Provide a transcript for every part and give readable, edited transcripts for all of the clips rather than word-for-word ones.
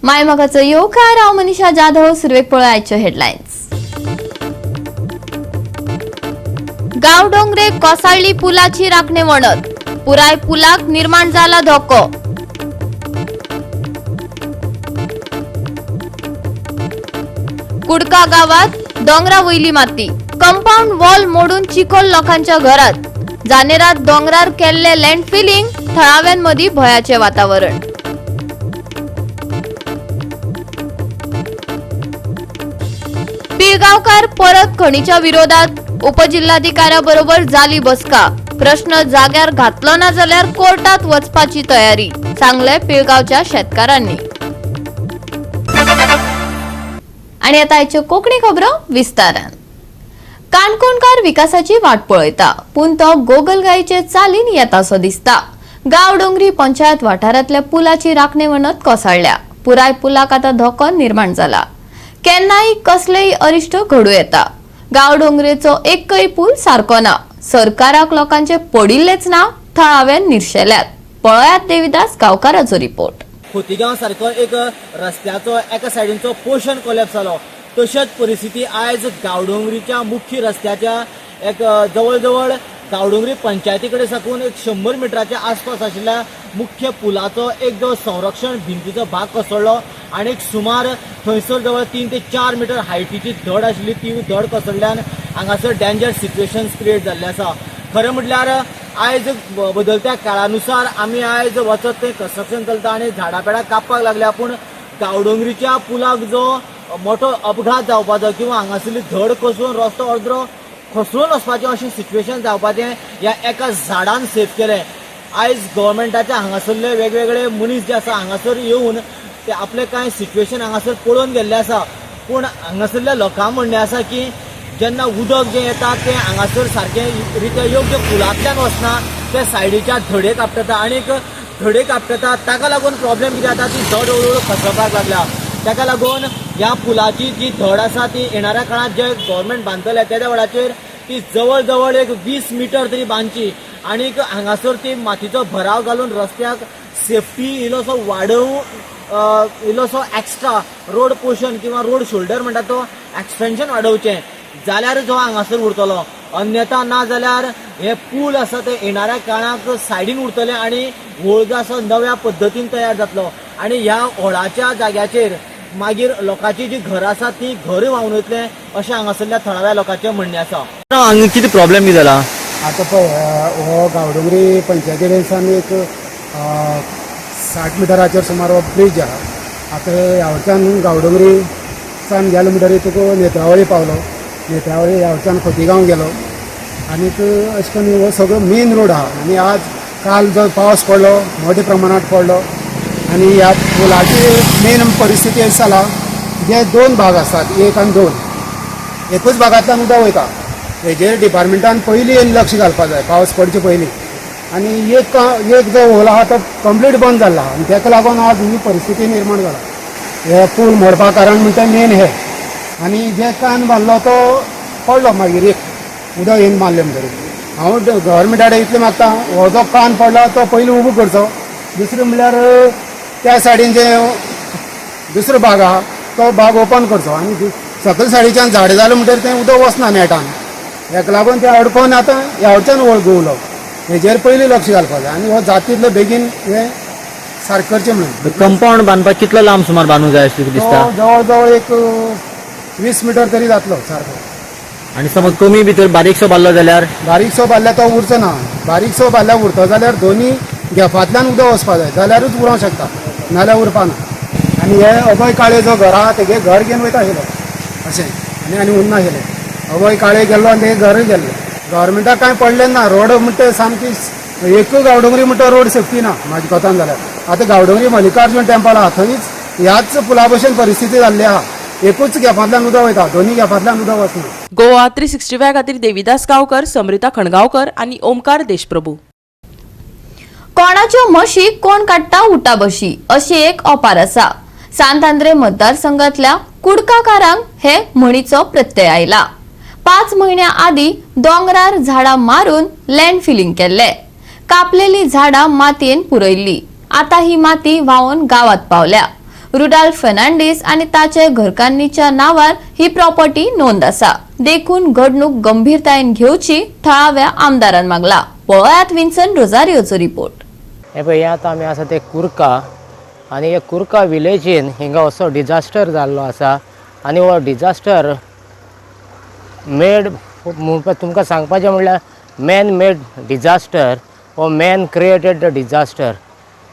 मायमगाचं योकार हांव मनीषा जाधव. सुरवेक पळय आयच्यो हेडलायन्स. गांवडोंगरे कोसळ्ळी पुलाची राखणे वणत. पुराय पुलाक निर्माण जाला धोको. कुडका गावात दोंगरा वयली माती. कंपाऊंड वॉल मोडून चिखल लोकांच्या घरात. जानेरात दोंगरार केल्ले लँड फिलिंग. थळाव्यांमदी भयाचे वातावरण. पिळगांवकार परत खणीच्या विरोधात. उपजिल्हाधिकाऱ्याबरोबर जाली बसका. प्रश्न जाग्यार घातलो ना जाल्यार कोर्टात वचपाची तयारी, सांगले पिळगांवच्या शेतकारांनी. आणि आता आयच्यो कोंकणी खबरो विस्तारान. काणकोणकार विकासाची वाट पळयता, पूण तो गोगलगायीचे चालीन येतासो दिसता. गांवडोंगरी पंचायत वाठारांतल्या पुलाची राखणे वणत कोसळ्ळ्या. पुराय पुलाक आता धोको निर्माण जाला. केन्नाय कसलेय अरिश्ट घडू येता. गांवडोंगरेचो एकय पूल सारको ना. सरकाराक लोकांचे पडिल्लेच ना, थळाव्यान निर्शेल्यात. पळयात देविदास गांवकाराचो रिपोर्ट. खोतीगांव सारको एक रस्त्याचो एका सायडीचो पोर्शन कोलॅप्स जालो. तशीच परिस्थिती आयज गांवडोंगरीच्या मुख्य रस्त्याच्या एक जवळ जवळ गांवडोंगरी पंचायती कडेन साकून एक 100 मिटराच्या आसपास आशिल्ल्या मुख्य पुलाचो एक जो संरक्षण भिंतीचो भाग कोसळ्ळो आणि एक सुमार थंयसर जवळ 3 ते 4 मीटर हायटीची धड आशिल्ली ती धड कोसळ्ळ्यान हांगासर डेंजर सिच्युएशन्स क्रिएट जाल्ले आसा. खरें म्हटल्यार आयज बदलत्या काळानुसार आमी आयज वचत तें कन्स्ट्रक्शन चलता आणि झाडां पेडां कापपाक लागल्या, पूण गांवडोंगरीच्या पुलाक जो मोठो अपघात जावपाचो किंवा हांगासरली धड कोसळून रस्तो अर्दो खसळून वचपाचें अशें सिच्युएशन जावपाचें ह्या एका झाडान सेव केलें. आयज गव्हर्मेंटाचे हांगासरले वेगवेगळे मनीस जे आसा हांगासर येवन ते आपले कांय सिच्युएशन हांगासर पळोवन गेल्ले आसा, पूण हांगासरल्या लोकां म्हणणें आसा की जेन्ना उदक जें येता तें हांगासर सारकें रित्या योग्य पुलांतल्यान वचना, ते सायडीच्या धडेक आपटता आनीक धडेक आपटता. ताका लागून प्रॉब्लेम कितें जाता ती धड हळूहळू खसळपाक लागल्या. ताका लागून ह्या पुलाची जी धड आसा ती येणाऱ्या काळात जे गव्हर्मेंट बांदतले त्या वेळाचेर ती जवळ जवळ एक 20 मीटर तरी बांदची आनीक हांगासर ती मातीचो भराव घालून रस्त्याक सेफ्टी इल्लोसो वाडोव इल्लोसो एक्स्ट्रा रोड पोर्शन किंवा रोड शोल्डर म्हणटा तो एक्सटेन्शन वाडोवचें जाल्यारच हो हांगासर उरतलो. अन्यथा ना जाल्यार हे पूल आसा ते येणाऱ्या काळाक सायडीन उरतले आनी व्हळ जो आसा नव्या पद्दतीन तयार जातलो आनी ह्या व्हळाच्या जाग्याचेर मागीर लोकांची जी घरां आसा ती घर व्हांवन वयतले अशें हांगासरल्या थळाव्या लोकांचें म्हणणें आसा. हांगा कितें प्रॉब्लेम जाला? आता पळय हो गांवडोंगरी पंचायती कडेन एक 60 मिटराचेर सुमार हो ब्रिज आहा. आतां ह्यावच्यान गांवडोंगरी सान गेलो म्हणटरीर तुका नेत्रावळी पावलो. नेत्रावळी ह्यावच्यान खोतीगांव गेलो आनीक अशें करून हो सगळो मेन रोड आहा. आनी आज काल जो पावस पडलो मोठ्या प्रमाणात पडलो आनी ह्या पुलाची मेन परिस्थिती अशी जाला जे 2 भाग आसात, 1 आनी 2. एकूच भागांतल्यान उदक वयता. हेजेर डिपार्टमेंटान पयलीं लक्ष घालपाक जाय पावस पडचे पयलीं. आनी एक जो व्हळ आहा तो कंप्लीट बंद जाल्लो आहा आनी ताका लागून आज ही परिस्थिती निर्माण जाला. हे पूल मोडपाक कारण म्हणटा मेन हे. आनी जे कान बांदलो तो पडलो मागीर एक उदक येवन मारलें म्हणटरीर. हांव गव्हर्मेंटा कडेन इतलें मागता हो जो कान पडला तो पयलीं उबो करचो. दुसरें म्हणल्यार त्या सायडीन जे दुसरो भाग आहा तो भाग ओपन करचो आनी सकयल सायडीच्यान झाडां जालें म्हणटरीर तें उदक वचना नेटान. हेका लागून ते अडकून आतां ह्यावच्यान वळ घुंवलो. हेजेर पयलीं लक्ष घालपाक जाय आनी हो जाता तितलो बेगीन हे सारकें करचें म्हणून. कंपाऊंड बांदपाक कितलो लांब सुमार बांदूंक जाय अशें दिसता? जवळ जवळ एक 20 मीटर तरी जातलो सारको. आनी समज कमी भितर बारीकसो बांदलो जाल्यार? बारीकसो बांदल्यार तो उरचो ना. बारीकसो बांदल्यार उरतो जाल्यार दोनी गॅपांतल्यान उदक वचपाक जाय जाल्यारूच उरोंक शकता, नाल्यार उरपाना. आनी हे अभय काळे जो घर आहा तेगे घर घेवन वयता आशिल्लो अशें आनी उरना आशिल्लें. अभय काळे गेल्लो आनी तेगे घरय गेल्लें. गव्हर्मेंटाक कांय पडलें ना. रोड म्हणटा सामकी एकूय गांवडोंगरी म्हणटा रोड सेफ्टी ना म्हाज्या कोतान जाल्यार. आतां गांवडोंगरी मल्लिकार्जून टेंपल आहा थंयच ह्याच पुला भशेन परिस्थिती जाल्ली आहा. एकूच गॅपांतल्यान उदक वयता, दोनी गॅपांतल्यान उदक वचना. गोवा 365 खातीर देविदास गांवकर, समृता खणगांवकर आनी ओमकार देशप्रभू. कोणाच्यो म्हशी कोण काडटा उटा बशी अशी एक ओपार आसा. सांत मतदारसंघातल्या कुडकाकारांक हे म्हणीचो प्रत्यय आयला. 5 महिन्या आदी दोंगरार झाडां मारून लँड फिलिंग केल्ले. कापलेली झाडां मातयेन पुरयल्ली. आता ही माती व्हांवून गावात पावल्या. रुडाल फर्नांडीस आणि ताचे घरकान्नीच्या नावार ही प्रॉपर्टी नोंद आसा. देखून घडणूक गंभीरतायेन घेवची थळाव्या आमदारान मागला. पळयात विन्सन रोजारियोचो रिपोर्ट. हे पळय आतां आमी आसा ते कुर्का आनी हे कुर्का विलेजीन हिंगा असो डिजास्टर जाल्लो आसा आनी हो डिजास्टर मेड तुमकां सांगपाचें म्हणल्यार मॅन मेड डिजास्टर हो मॅन क्रिएटेड डिजास्टर.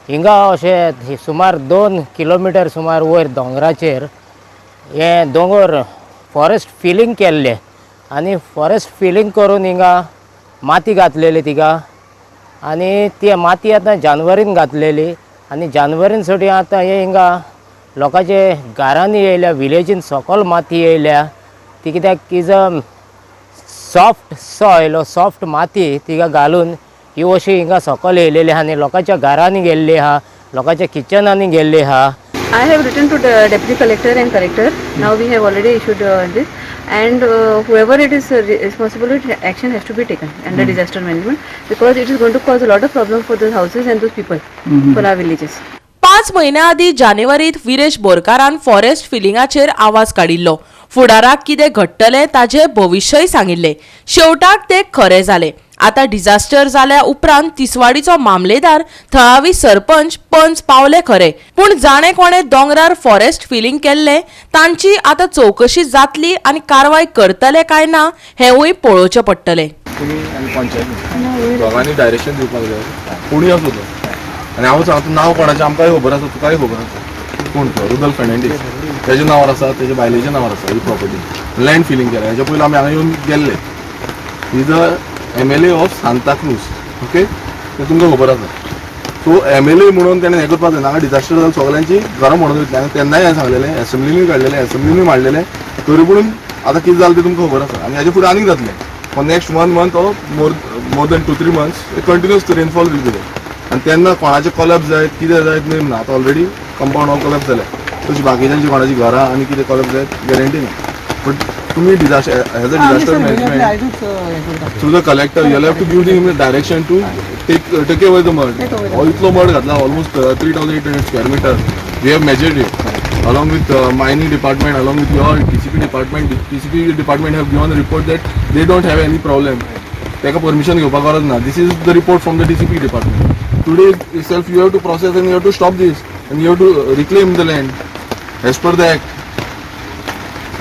हिंगा अशें सुमार 2 किलोमिटर सुमार वयर दोंगराचेर हे दोंगर फॉरेस्ट फिलिंग केल्ले आनी फॉरेस्ट फिलिंग करून हिंगा माती घातलेली तिका आनी ती माती आतां जानवरीन घातलेली आनी जानवरींसाठी आतां हे हिंगा लोकांचे घरांनी येयल्या विलेजीन सकयल माती येयल्या ती कित्याक की सॉफ्ट सॉयल सॉफ्ट माती तिका घालून ही अशी हिंगा सकयल येयलेली आहा आनी लोकांच्या घरांनी गेल्ली आहा लोकांच्या किचनांनी गेल्ली आहा. I have written to the Deputy Collector and Collector. Now we have already issued this, and whoever it is responsible, action has to be taken under disaster management, because it is going to cause a lot of problems for those houses and those people, for our villages. 5 महिन्या आधी जानेवारीत Viresh बोरकारान forest फिलिंगाचेर आवाज काडिल्लो. फुडाराक कितें घडटलें ताचे भविष्यय सांगिल्ले. शेवटाक ते खरें जालें. आता डिजास्टर जाल्या उपरांत तिसवाडीचो मामलेदार थळावी सरपंच पंच पावले खरे, पूण जाणे कोणे दोंगरार फॉरेस्ट फिलिंग केल्ले तांची आता चौकशी जातली आनी कारवाय करतले काय ना हेवूय पळोवचें पडटलें. तुमी आनी पंचायत दोगांनी डायरेक्शन दिवपाक जाय. कोणूय आसूं तो आनी हांव सांगता नांव कोणाचें आमकांय खबर आसा तुकाय खबर आसा. कोण तो रुदल फर्नांडीस तेजे नांवार आसा तेजे बायलेच्या नांवार आसा ही प्रॉपर्टी लँड फिलिंग केल्या. हेच्या पयलीं आमी हांगा येवन गेल्ले. Is a MLA of Santacruz. Okay ते तुमकां खबर आसा. सो MLA म्हणून तेणें हें करपाक जाय. हांगा डिजास्टर जाल्यार सगळ्यांची घरां म्हणून वयतलें आनी तेन्नाय हें सांगलेलें एसेंब्लीनूय काडलेलें एसेंब्लीनूय मांडलेलें. तरी पूण आतां कितें जालें तें तुमकां खबर आसा आनी हेजे फुडें आनीक जातलें. For next 1 month or more than 2-3 months continuous rainfall will be there. आनी तेन्ना कोणाचे कॉलॅप्स जायत कितें जायत नेम ना. आतां ऑलरेडी कंपाऊंड वॉल कॉलॅप्स जाल्या. तशी बाकीच्यांची कोणाची घरां आनी कितें कॉलॅप्स जायत गॅरंटी ना. बट तुम्ही disaster as a disaster management through the collector you have to give him direction to take away the mud. इतलो मड घातला almost 3,800 square metre. We have measured it along with mining department, along with your TCP department. TCP department have given a report that they don't have any problem. Take a permission घेवपाक गरज ना. This is the report from the TCP department. Today itself you have to process and you have to stop this and you have to reclaim the land as per the act.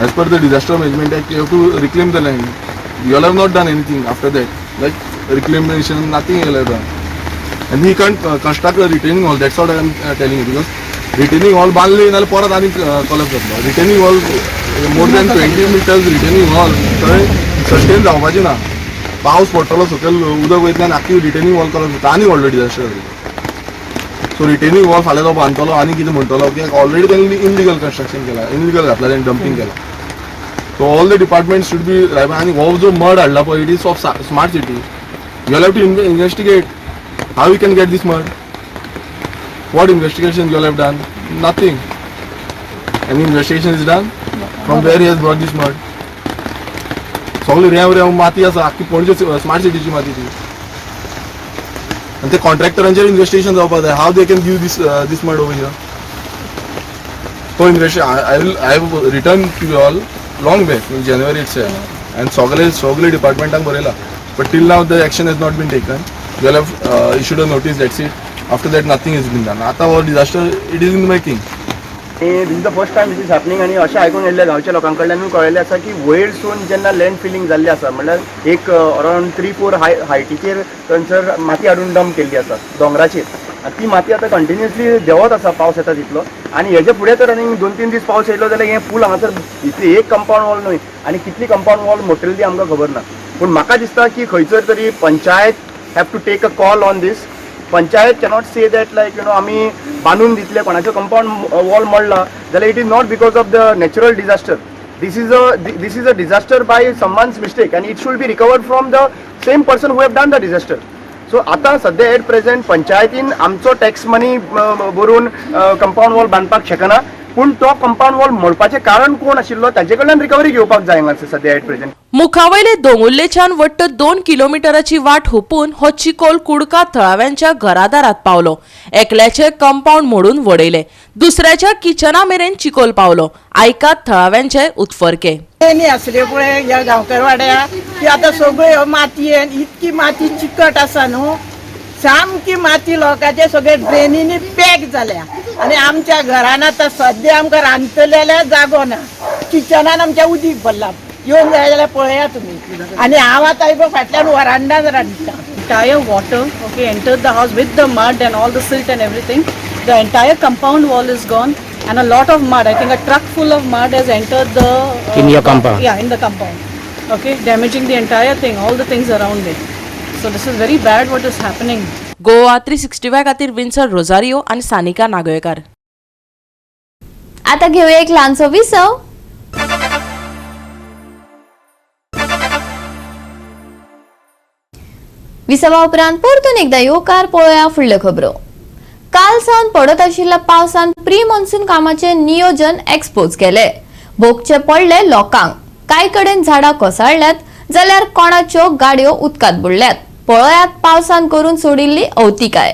As per the disaster management act, you have to reclaim the land. You all have not done anything after that, like reclamation, nothing you all have done. And he can't construct a retaining wall. That's what I am telling you, because retaining wall बांधले नाल्यार परत आनी collapse जातलो. Retaining wall more than 20 meters retaining wall थंय sustain जावपाची ना. पावस पडटलो सकयल उदक वयतलें आनी आख्खी retaining wall collapse जाता आनी व्हडलो डिजास्टर जातलो. सो रिटेनिंग वॉल फाल्यां तो बांदतलो आनी कितें म्हणटलो की ऑलरेडी त्यांनी इनलिगल कन्स्ट्रक्शन केला, इनलिगल घातला तेणी डंपिंग केला. So all the department should be right. आनी हो जो मड हाडला पळय it is of smart city. You have to investigate how you can get this mud. What investigation you have done? Nothing. Any investigation is done? From where he has brought this mud? सगळी रेंव माती आसा आख्खी पणजे smart सिटीची माती ती. आणि ते कॉन्ट्रॅक्टरांचेर इन्वेस्टिगेशन जावपाक जाय. How they can give this mud over here. तो investigation I have return to you all long back in January itself and सगळे डिपार्टमेंटाक बरयला. But till now the action has not been taken. You have issued a notice that's it. After that nothing is been done. आता हो disaster it is in making. This is the first time this is happening. आनी अशें आयकून येयल्लें गांवच्या लोकां कडल्यान कळयल्लें आसा की वयरसून जेन्ना लँड फिलिंग जाल्ली आसा म्हणल्यार एक अरावंड 3-4 हायटीचेर थंयसर माती हाडून डंप केल्ली आसा दोंगराचेर. ती माती आतां कंटिन्युअसली देंवत आसा पावस येता तितलो. आनी हेजे फुडें तर आनी 2-3 दीस पावस येयलो जाल्यार हें फूल हांगासर इतली एक कंपाऊंड वॉल न्हय आनी कितली कंपाऊंड वॉल मोडटली ती आमकां खबर ना. पूण म्हाका दिसता की खंयसर तरी panchayat have to take a call on this. Panchayat cannot say that like आमी बांदून दितले कोणाचो कंपाऊंड वॉल मोडला जाल्यार it is not because of the natural disaster. This is a disaster by someone's mistake and it should be recovered from the same person who have done the disaster. So आता सध्या eight present पंचायतीन आमचो tax मनी भरून compound wall बांदपाक शकना. पूण तो compound wall मोडपाचें कारण कोण आशिल्लो ताजे कडल्यान रिकवरी घेवपाक जाय हांगासर सद्या एट प्रेझेंट. मुखावयले दोंगुल्लेच्यान वट्ट 2 किलोमिटराची वाट हुपून हो चिकोल कुडका थळाव्यांच्या घरादारात पावलो. एकल्याचे कंपाऊंड मोडून वडयले, दुसऱ्याच्या किचना मेरेन चिकोल पावलो. आयकात थळाव्यांचे उतफरके. आसले पळय ह्या गांवकार वाड्या ती आतां सगळ्यो मातयेन इतकी माती चिकट आसा न्हू, सामकी माती लोकांचे सगळे ड्रेनीनी पॅक जाल्या आनी आमच्या घरान आतां सद्या आमकां रांदतले जागो ना. किचनान आमच्या उदीक भरला. येवन जाय जाल्यार पळया तुमी. आनी हांव आतां इबो फाटल्यान वरांडान रांदता. Entire water, okay, entered the house with the mud and all the silt and everything. The entire compound wall is gone, and a lot of mud. I think a truck full of mud has entered the In your compound? Yeah, in the compound. Okay, damaging the entire thing, all the things around it. So this is very bad what is happening. Goa 365 खातीर विन्सर Rosario आणि सानिका नागवेकर. आता घेऊया एक लहानसो विसव. विसवा उपरांत परतून एकदा येवकार पळोवया फुडल्यो खबरो. काल सावन पडत आशिल्ल्या पावसान प्री मॉन्सून कामाचे नियोजन एक्सपोज केले. भोगचे पडले लोकांक. कांय कडेन झाडां कोसळ्ळ्यात जाल्यार कोणाच्यो गाडयो उदकांत बुडल्यात. पळोवयात पावसान करून सोडिल्ली अवतिकाय.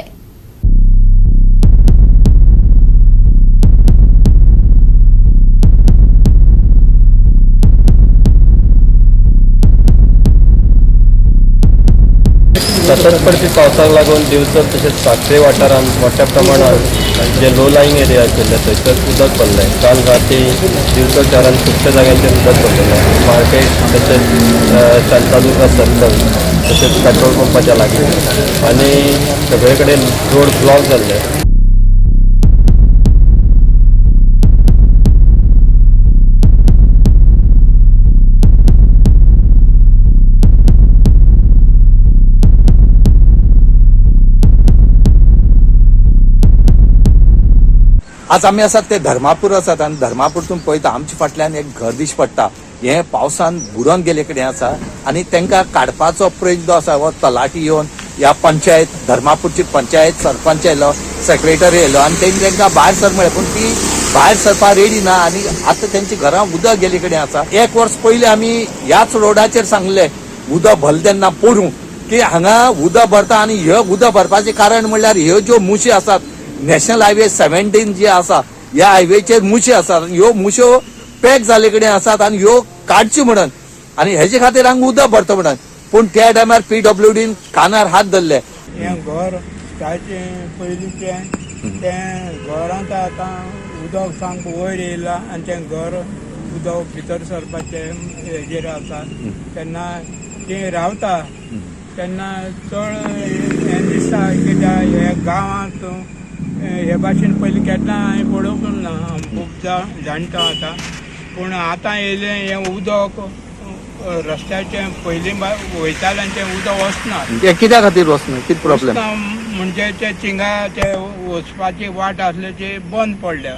सतत पडपी पावसाक लागून दिवचल तशेंच साखरे वाठारांत मोठ्या प्रमाणात जे लो लायंग एरिया आशिल्ले थंयसर उदक पडलें. काल राती दिवचल शारांत खुबश्या जाग्यांचेर उदक पडलेलें. मार्केट तशेंच शांतादुर्गा सर्कल तशेंच पेट्रोल पंपाच्या लागीं आनी सगळे कडेन रोड ब्लॉक जाल्ले. आज आमी आसात ते धर्मापूर आसात आनी धर्मापूरतून पळयता आमच्या फाटल्यान एक घर दिश्ट पडटा. हे पावसान बुडोवन गेले कडेन आसा आनी तांकां काडपाचो प्रयत्न आसा. हो तलाटी येवन ह्या पंचायत धर्मापूरची पंचायत सरपंच येयलो, सेक्रेटरी येयलो आनी तेणी तांकां भायर सर म्हळें पूण ती भायर सरपा रेडी ना आनी आतां तेंच्या घरां उदक गेले कडेन आसा. 1 वर्स पयलीं आमी ह्याच रोडाचेर सांगले उदक भरलें तेन्ना पडूं की हांगा उदक भरता आनी ह्यो उदक भरपाचें कारण म्हणल्यार ह्यो ज्यो मुशी आसात नॅशनल हायवे 17 जे आसा ह्या हायवेचेर मुशी आसात. ह्यो मुश्यो पॅक जाले कडेन आसात आनी ह्यो काडच्यो म्हणून आनी हेजे खातीर हांगा उदक भरता म्हणून. पूण त्या टायमार PWDन कानार हात धरले. हें घर स्टार्टींग पयलींचें तें घरांत आतां उदक सामको वयर येयलां आनी तें घर उदक भितर सरपाचें हेजेर आसा. तेन्ना तें रावता तेन्ना चड हें दिसता कित्याक हे गांवांत हे भाशेन पयलीं केन्ना हांवें पळोवंक ना. खूब जाणटा आतां पूण आतां येयलें हें उदक रस्त्याचें पयलीं वयतालें आनी तें उदक वचना. हे कित्या खातीर वचना? कितें प्रॉब्लेम? म्हणजे ते थिंगा ते वचपाची वाट आसली ती बंद पडल्या.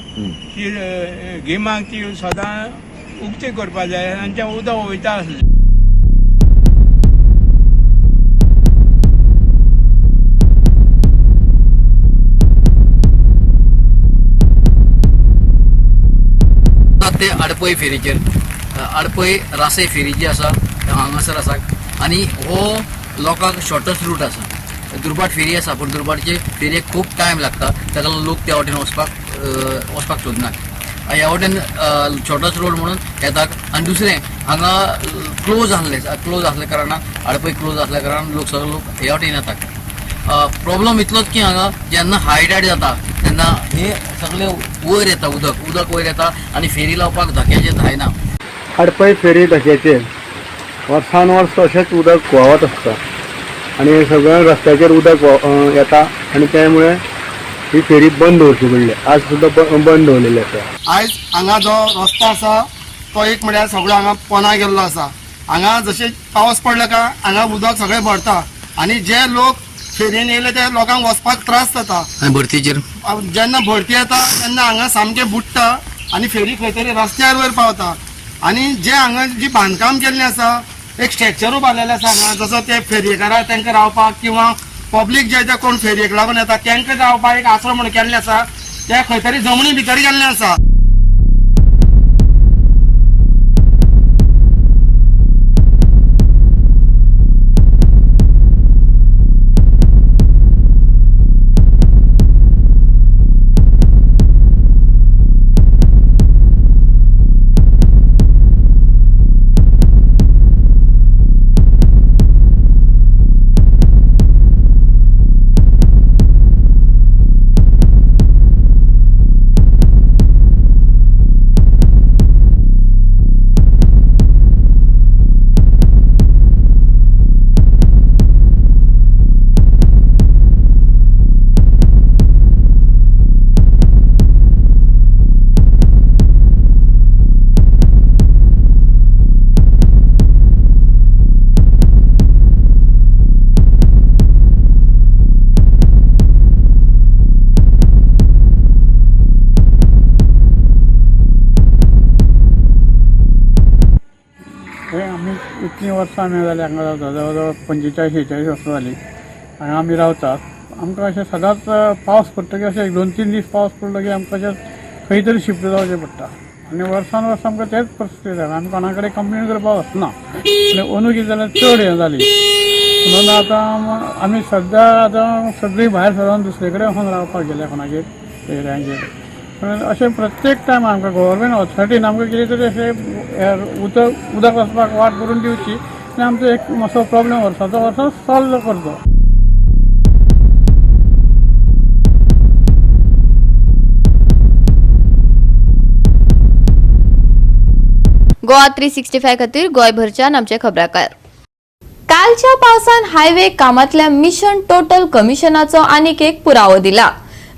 ती गिमांक ती सदां उक्ती करपा जाय आनी तें उदक वयता आसलें. ते आडपय फेरीचेर आडपय रासय फेरी जी आसा हांगासर आसा आनी हो लोकांक शॉर्टस्ट रूट आसा. दुर्बाट फेरी आसा पूण दुर्बाटचे फेरयेक खूब टायम लागता ताका लागून लोक त्या वाटेन वचपाक सोदनात. ह्या वाटेन शॉर्टस्ट रोड म्हणून येतात. आनी दुसरें हांगा क्लोज आसले कारणान आडपय क्लोज आसल्या कारणान सगळे लोक ह्या वाटेन येतात. प्रॉब्लम इतलोच की हांगा जेन्ना हाय टायड जाता तेन्ना हे सगळे वयर येता उदक वयर येता आनी फेरी लावपाक धक्याचेर जायना. आडपय फेरी धक्याचेर वर्सान वर्स अशेंच उदक व्हांवत आसता आनी सगळ्या रस्त्याचेर उदक येता आनी त्यामुळे ही फेरी बंद दवरची पडली. आज सुद्दां बंद दवरलेली आसा. आयज हांगा जो रस्तो आसा तो एक म्हळ्यार सगळो हांगा पोना गेल्लो आसा. हांगा जशें पावस पडलो काय हांगा उदक सगळें भरता आनी जे लोक फेरयेन येयले ते लोकांक वचपाक त्रास जाता. भरतीचेर जेन्ना भरती येता तेन्ना हांगा सामकें बुडटा आनी फेरी खंय तरी रस्त्यार वयर पावता. आनी जे हांगा जी बांदकाम केल्लें आसा एक स्ट्रक्चरूय बांदलेलें आसा हांगा जसो ते फेरयेकाराक तांकां रावपाक किंवा पब्लीक जे कोण फेरयेक लागून येता तांकां रावपाक एक आसरो म्हणून केल्लें आसा. ते खंय तरी जमनी भितर गेल्लें आसा. इतलीं वर्सां आमी जालीं हांगा रावता, जवळ जवळ 45-46 वर्सां जालीं हांगा आमी रावतात. आमकां अशें सदांच पावस पडटकीर अशें 2-3 दीस पावस पडलो की आमकां अशें खंय तरी शिफ्ट जावचें पडटा आनी वर्सान वर्स आमकां तेच परिस्थिती जाता. आमी कोणा कडेन कंप्लेन करपाक वचना आनी अंदू कितें जालें चड हें जाली म्हणून आतां आमी सद्या आतां सगळीं भायर सरून दुसरे कडेन वचून रावपाक गेले कोणागेर एरियांचेर. पण अशें प्रत्येक टायम आमकां गव्हर्मेंट ऑथॉरिटीन आमकां कितें तरी अशें उदक वचपाक वाट करून दिवची आनी आमचो एक मातसो प्रॉब्लेम वर्साचो वर्सा सॉल्व करचो. गोवा 365 खातीर गोंयभरच्यान आमचे खबराकार. कालच्या पावसान हायवे कामांतल्या मिशन टोटल कमिशनाचो आनीक एक पुरावो दिला.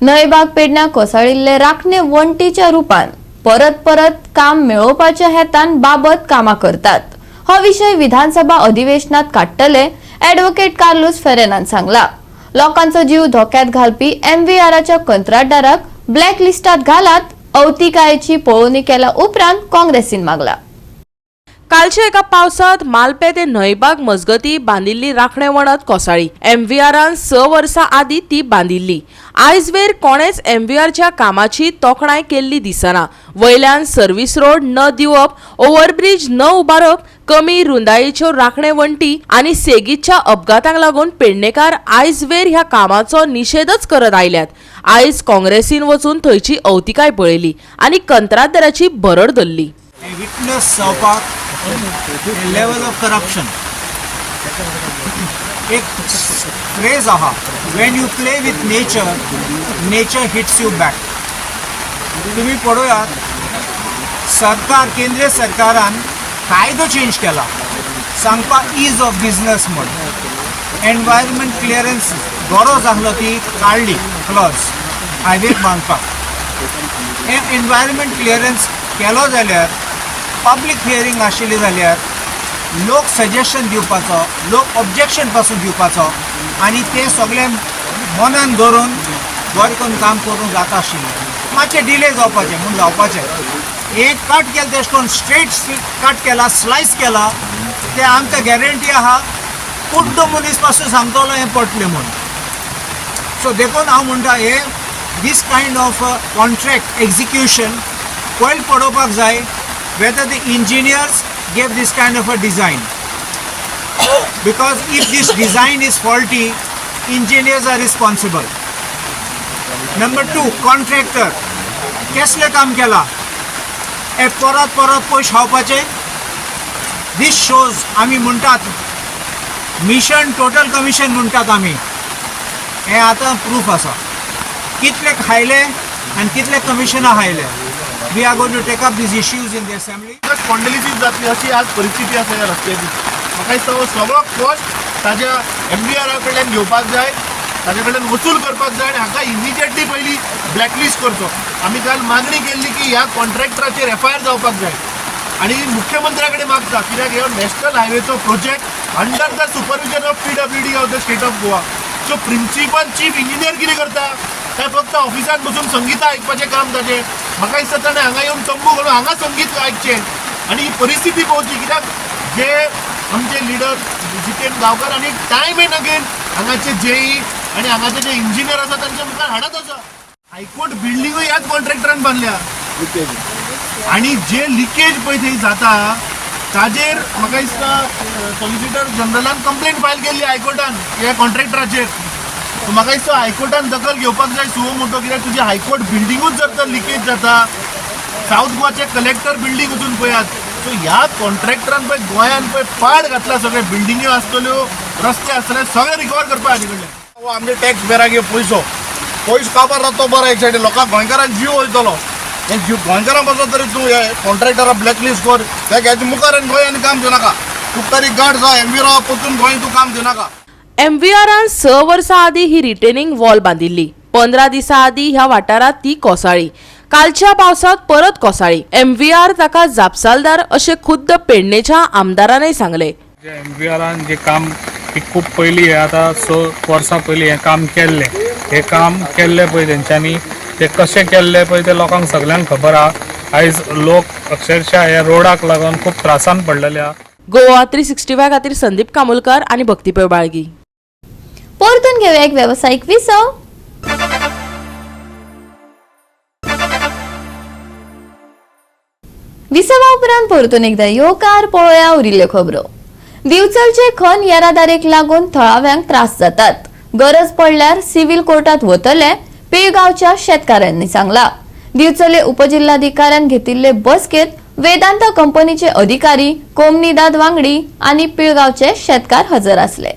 न्हयभाग पेडण्या कोसळिल्ले राखणे वण्टीच्या रुपान परत परत काम मेळोवपाच्या हेतान बाबत कामां करतात. हो विशय विधानसभा अधिवेशनात काडटले ॲडव्होकेट कार्लोस फेरेनान सांगला. लोकांचो जीव धोक्यात घालपी MVRच्या कंत्राटदाराक ब्लॅक लिस्टात घालात अवतिकायेची पळोवणी केल्या उपरांत काँग्रेसीन मागला. कालच्या एका पावसात मालपे ते न्हयभाग मजगती बांदिल्ली राखणे वणत कोसळ्ळी. MVRन 6 वर्सां आदी ती बांदिल्ली. आयज वेर कोणेच MVRच्या कामाची तोखणाय केल्ली दिसना. वयल्यान सर्व्हिस रोड न दिवप, ओव्हरब्रिज न उबारप, कमी रुंदायेच्यो राखणे वण्टी आनी सेगीतच्या अपघातांक लागून पेडणेकार आयज वेर ह्या कामाचो निशेधच करत आयल्यात. आयज काँग्रेसीन वचून थंयची अवतिकाय पळयली आनी कंत्राटदाराची भरड धरली. विटनेस जावपाक लेवल ऑफ करप्शन एक फ्रेज आहा, Wien you play with nature, nature hits you back. तुम्ही पळोवयात सरकार, केंद्रीय सरकारान कायदो चेंज केला, सांगपा ईज ऑफ बिझनेस म्हणून. एनवायरमेंट क्लिअरन्स गरज आसलो ती काडली क्लॉज हायवे बांदपाक. हे एनवायरमेंट क्लिअरन्स केलो जाल्यार पब्लीक हियरींग आशिल्ली जाल्यार लोक सजेशन दिवपाचो, लोक ऑब्जेक्शन पासून दिवपाचो आनी ते सगळे मनान धरून बरें करून काम करूंक जाता आशिल्लें. मातशें डिले जावपाचें म्हूण जावपाचें. एक कट केलें तेश कोन्न स्ट्रेट कट केला, स्लायस केला, ते आमकां गॅरंटी आहा कुड्ड मनीस पासून सांगतलो हें पडटलें म्हूण. सो देखून हांव म्हणटा हे दीस कायंड ऑफ कॉन्ट्रॅक्ट एग्जिक्युशन पयलीं पळोवपाक जाय whether the engineers gave this kind of a design, because if this design is faulty, engineers are responsible. Number 2, contractor kesle काम केला, हे परत परत पयशे खावपाचे. This shows आमी म्हणटात मिशन टोटल कमिशन म्हणटात आमी, हे आतां प्रूफ आसा कितले खायले आनी कितले कमिशनां खायले. We are going to take up these issues in the assembly. स्पॉन्डिलिटीज जातली अशी आज परिस्थिती आसा ह्या रस्त्याची. म्हाका दिसता हो सगळो कॉस्ट ताज्या MVR कडल्यान घेवपाक जाय, ताजे कडल्यान वसूल करपाक जाय आनी हाका इमिजिएटली पयली ब्लॅकलिस्ट करचो. आमी काल मागणी केल्ली की ह्या कॉन्ट्रॅक्टराचेर FIR जावपाक जाय आनी मुख्यमंत्र्या कडेन मागता, कित्याक ह्यो नॅशनल हायवेचो project under the supervision of PWD of the state of Goa. So principal chief engineer कितें करता, काय फक्त ऑफिसांत बसून संगीत आयकपाचें काम ताचें. म्हाका दिसता ताणें हांगा येवन तंबू घालून हांगा संगीत आयकचें आनी ही परिस्थिती पळोवची. कित्याक जे आमचे लिडर जितेंद्र गांवकार आनी टायम एंड अगेन हांगाचे JE आनी हांगाचे जे इंजिनियर आसा तांच्या मुखार हाडत आसा. हायकोर्ट बिल्डिंगूय ह्याच कॉन्ट्रॅक्टरान बांदल्या आनी जे लिकेज पळय थंय जाता ताजेर म्हाका दिसता सॉलिसिटर जनरलान कंप्लेंट फायल केल्ली हायकोर्टान ह्या कॉन्ट्रॅक्टराचेर. सो म्हाका दिसता हायकोर्टान दखल घेवपाक जाय सुओ मोटो, कित्याक तुजी हायकोर्ट बिल्डिंगूच जर तर लिकेज जाता. साऊथ गोवाचे कलेक्टर बिल्डींग वचून पळयात. सो ह्या कॉन्ट्रॅक्टरान पळय गोंयान पळय पाड घातला, सगळे बिल्डिंग्यो आसतल्यो, रस्ते आसतले, सगळे रिकवर करपा हाजे कडल्यान. आमचे टॅक्स बेराक पयसो काबार रावतो बरो एक सायडीन, लोकांक गोंयकारांक जीव वयतलो. हे जीव गोंयकारां पासून तरी तूं हे कॉन्ट्रॅक्टरा ब्लॅकलिस्ट कर, त्या हेच्या मुखार गोंयान काम दिवं नाका. तूं तरी गाड जा MVR पसून गोंय तूं काम दिवं नाका. MVRन 6 वर्सां आदी ही रिटेनिंग वॉल बांदिल्ली. 15 दिसां आदी ह्या वाठारात ती कोसळ्ळी. कालच्या पावसात परत कोसळ्ळी. MVR ताका जापसालदार अशें खुद्द पेडणेच्या आमदारानय सांगले. MVRन जे काम खूब पयलीं हे आतां 6 वर्सां पयलीं हें काम केल्लें, हे काम केल्लें पळय तेंच्यांनी, ते कशें केल्लें पळय ते लोकांक सगळ्यांक खबर आहा. आयज लोक अक्षरशः ह्या रोडाक लागून खूब त्रासान पडलेले आहा. गोवा 365 खातीर संदीप कामोलकर आणि भक्ती पेळबाळगी. परतून घेऊया एक व्यावसायिक विसव. विसवा उपरांत परतून एकदा येवकार पळोवया उरिल्ल्यो खबरो. दिवचलचे खण येरादारेक लागून थळाव्यांक त्रास जातात. गरज पडल्यार सिव्हिल कोर्टात वतले, पिळगांवच्या शेतकाऱ्यांनी सांगला. दिवचले उपजिल्हाधिकाऱ्यान घेतिल्ले बसकेत वेदांत कंपनीचे अधिकारी, कोमनीदाद वांगडी आणि पिळगांवचे शेतकार हजर असले.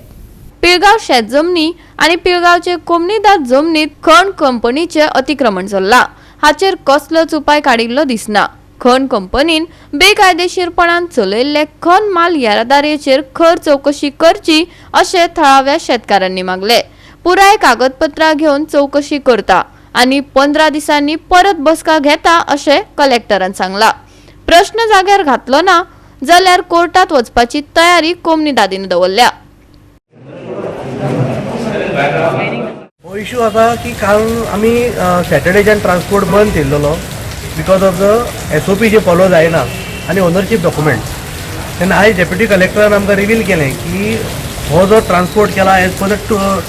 पिळगांव शेत जमनी आणि पिळगांवचे कोमनीदाद जमनीत खण कंपनीचे अतिक्रमण चल्ला. हाचेर कसलोच उपाय काडिल्लो दिसना. खण कंपनीन बेकायदेशीरपणान चलयल्ले खण माल येरादारीचेर खर चौकशी करची अशें थळाव्या शेतकारांनी मागले. पुराय कागदपत्रां घेवन चौकशी करता आणि 15 दिसांनी परत बसका घेता अशें कलेक्टरान सांगला. प्रश्न जाग्यार घातलो ना जाल्यार कोर्टात वचपाची तयारी कोमनीदादीन दवरल्या. हो इश्यू असा की काल आमी सॅटर्डेच्यान ट्रान्सपोर्ट बंद केल्लो बिकॉज ऑफ द SOP जे फॉलो जायना आनी ओनरशीप डॉक्युमेंट्स. तेन्ना आयज डेप्युटी कलेक्टरान आमकां रिवील केलें की हो जो ट्रान्सपोर्ट केला as per the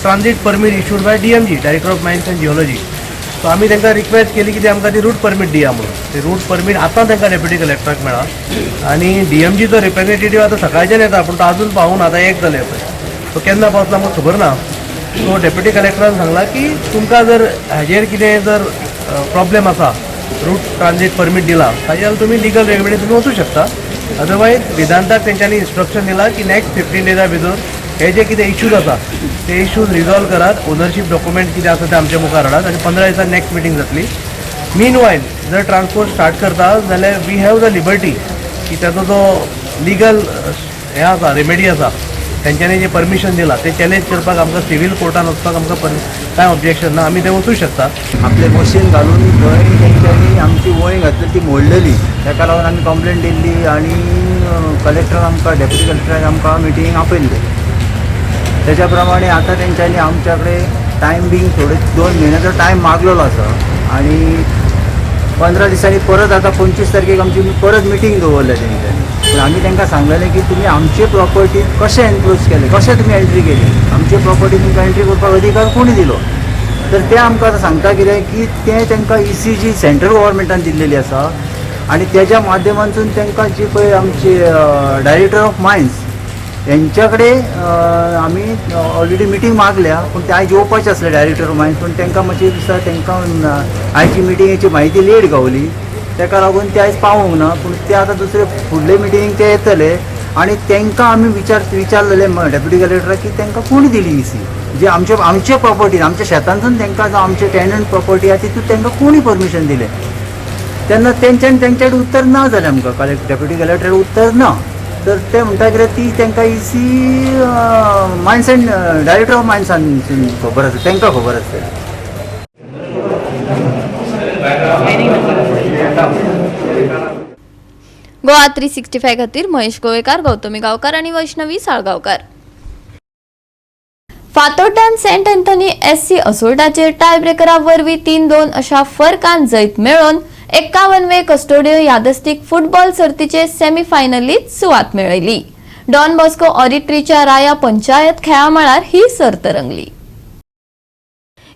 transit permit issued by DMG, director of mines and geology. So आमी तांकां रिक्वेस्ट केली की ते आमकां ती रूट परमीट दिया म्हणून. ते रूट परमीट आतां तांकां डेप्युटी कलेक्टराक मेळ्ळा आनी DMGचो रिप्रेझेंटेटीव आतां सकाळच्यान येता पूण तो अजून पावून आतां 1 जालें पळय. तो केन्ना पावतलो म्हाका खबर ना. सो डेप्युटी कलेक्टरान सांगला की तुमकां जर हाजेर कितें जर प्रॉब्लेम आसा, रूट ट्रान्झीट परमीट दिला ताजेर तुम्ही लिगल रेमेडी तुम्ही वचू शकता. अदरवायज वेदांताक तेंच्यांनी इन्स्ट्रक्शन दिला की नेक्स्ट 15 डेजा भितर हे जे कितें इश्यूज आसा ते इश्यूज रिजॉल्व करात. ओनरशीप डॉक्युमेंट कितें आसा ते आमच्या मुखार हाडात आनी 15 दिसांनी नेक्स्ट मिटींग जातली. मीनवायल जर ट्रान्सपोर्ट स्टार्ट करता जाल्यार वी हॅव द लिबर्टी की ताचो जो लिगल हे आसा रेमेडी आसा तेंच्यांनी जे परमिशन दिला ते चॅलेंज करपाक आमकां सिव्हिल कोर्टान वचपाक आमकां कांय ऑब्जेक्शन ना. आमी ते वचूं शकता. आपले मशीन घालून थंय तेंच्यांनी आमची वय घातली ती मोडलेली. ताका लागून आमी कंप्लेंट दिल्ली आनी कलेक्टरान आमकां डेप्युटी कलेक्टरान आमकां मिटींग आपयल्ली. तेच्या प्रमाणे आतां तेंच्यांनी आमच्या कडेन टायम बींग थोडे 2 म्हयन्याचो टायम मागलेलो आसा आनी 15 दिसांनी परत आतां 25 तारखेक आमची परत मिटींग दवरल्या तेंच्यांनी. पूण आमी तांकां सांगलेलें की तुमी आमचे प्रॉपर्टी कशें एनक्लोज केले, कशें तुमी एंट्री केली, आमचे प्रॉपर्टी तुमकां एंट्री करपाक अधिकार कोणी दिलो. तर ते आमकां आतां सांगता कितें की ते तांकां ECG सेंट्रल गव्हर्मेंटान दिल्लेली आसा आनी तेज्या माध्यमांतून तांकां जी पळय आमची डायरेक्टर ऑफ मायन्स यांच्या कडेन आमी ऑलरेडी मिटींग मागल्या पूण ते आयज येवपाचे आसले डायरेक्टर ऑफ मायन्स. पूण तांकां मातशें दिसता तांकां आयची मिटींगेची म्हायती लेट गावली ताका लागून ते आयज पावूंक ना. पूण ते आतां दुसरे फुडले मिटींगेक ते येतले आनी तांकां आमी विचारलेले डेप्युटी कलेक्टराक की तांकां कोणी दिली EC जे आमचे प्रॉपर्टी आमच्या शेतांतून तांकां जो आमचे टेनंट प्रॉपर्टी आसा तितून तांकां कोणी परमिशन दिलें. तेन्ना तेंच्यानी तेंचे कडेन उत्तर ना जालें आमकां. डेप्युटी कलेक्टर उत्तर ना. तर ते म्हणटा कितें ती तांकां EC mines and director of मायन्सान खबर आसा, तांकां खबर आसता. गोवा 365 खातीर महेश गोवेकार, गौतमी गांवकार आणि वैष्णवी साळगांवकार. फातोड्डान सेंट अँथनी SC असोल्टाचेर टाय ब्रेकरा वरवीं 3-2 अशा फरकान जैत मेळोवन 51वे कस्टोडियो यादस्तीक फुटबॉल सर्तीचे सेमीफायनलीत सुवात मेळयली. डॉन बॉस्को ऑडिटरीच्या राया पंचायत खेळामळार ही सर्त रंगली.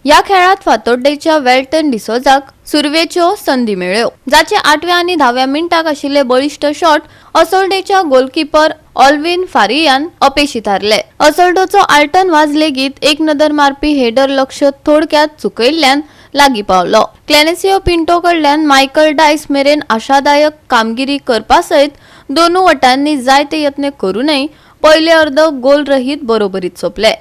या खेळात फातोड्डेच्या वेल्टन डिसोजाक सुरवेच्यो संधी मेळ्ळ्यो, जाचे 8व्या आणि 10व्या मिनटाक आशिल्ले बळिश्ट शॉट असोल्डेच्या गोलकीपर ऑल्विन फारियान अपेशी थारले. असोल्डोचो आल्टन वाज लेगीत एक नदर मारपी हेडर लक्ष थोडक्यात चुकयल्ल्यान लागीं पावलो. क्लेनेसियो पिंटो कडल्यान मायकल डायस मेरेन आशादायक कामगिरी करपा सयत दोनूय वटांनी जायते यत्न करूनय पयले अर्द गोल रहीत बरोबरीत सोंपले.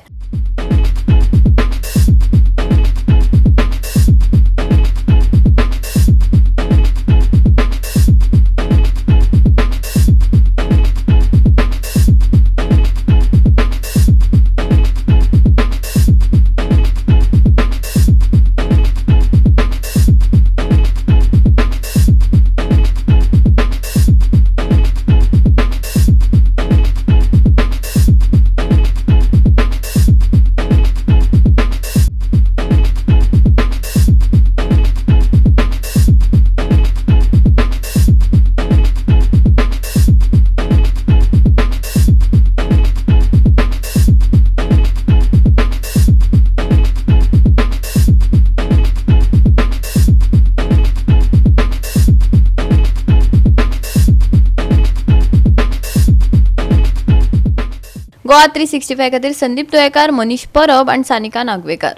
गोवा 365 खातीर संदीप तुयेकार, मनीष परब आणि सानिका नागवेकर.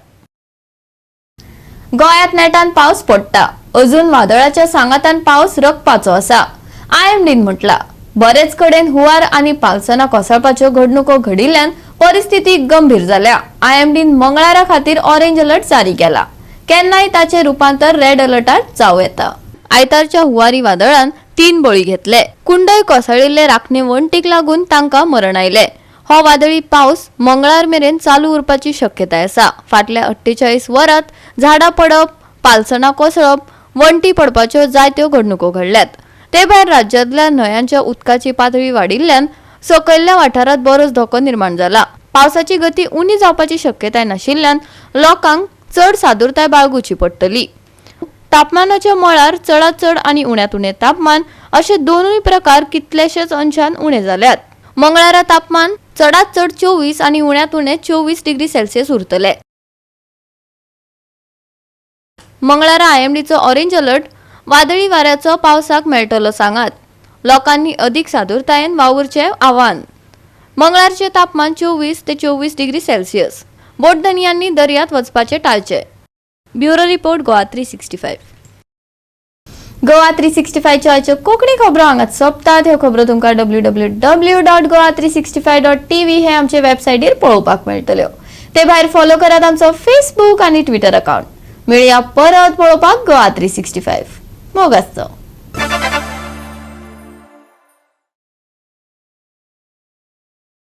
गोंयांत नेटान पावस पडटा. अजून वादळाच्या सांगातान पावस रकपाचो आसा. IMDन म्हटला. बरेच कडेन हुंवार आनी पावसाना कोसळपाच्यो घडणुको घडिल्ल्यान परिस्थिती गंभीर जाल्या. IMDन मंगळारा खातीर ऑरेंज अलर्ट जारी केला. केन्नाय ताचे रुपांतर रेड अलर्टात जावं येता. आयतारच्या हुंवारी वादळान 3 बळी घेतले. कुंडय कोसळिल्ले राखणे वणटीक लागून तांकां मरण आयले. हो वादळी पावस मंगळार मेरेन चालू उरपाची शक्यताय आसा. फाटल्या 48 वरांत झाडां पडप, पालसणां कोसळप, वणटी पडपाच्यो जायत्यो घडणुको घडल्यात. ते भायर राज्यांतल्या न्हंयांच्या उदकाची पातळी वाडिल्ल्यान सकयल्ल्या वाठारांत बरोच धोको निर्माण जाला. पावसाची गती उणी जावपाची शक्यताय नाशिल्ल्यान लोकांक चड सादूरताय बाळगुची पडटली. तापमानाच्या मळार चडांत चड आनी उण्यांत उणें तापमान अशे दोनूय प्रकार कितलेशेच अंशान उणे जाल्यात. मंगळारा तापमान चडांत चड 24 आनी उण्यांत उणें 24 डिग्री सेल्सियस उरतले. मंगळारा IMDचो ऑरेंज अलर्ट वादळी वाऱ्याचो पावसाक मेळटलो सांगात. लोकांनी अदीक सादूरतायेन वावुरचें आवाहन. मंगळारचे तापमान 24 ते 24 डिग्री सेल्सियस. बोटधनियांनी दर्यांत वचपाचे टाळचे. Bureau report Goa 365. गोवा 365च्यो आयच्यो कोंकणी खबरो हांगाच सोंपतात. ह्यो खबरो तुमकां www.goa365.tv हे आमचे वेबसायटीर पळोवपाक मेळटल्यो. ते भायर फॉलो करात आमचो फेसबूक आनी ट्विटर अकाउंट. मेळया परत पळोवपाक गोवा 365. मोग आसचो.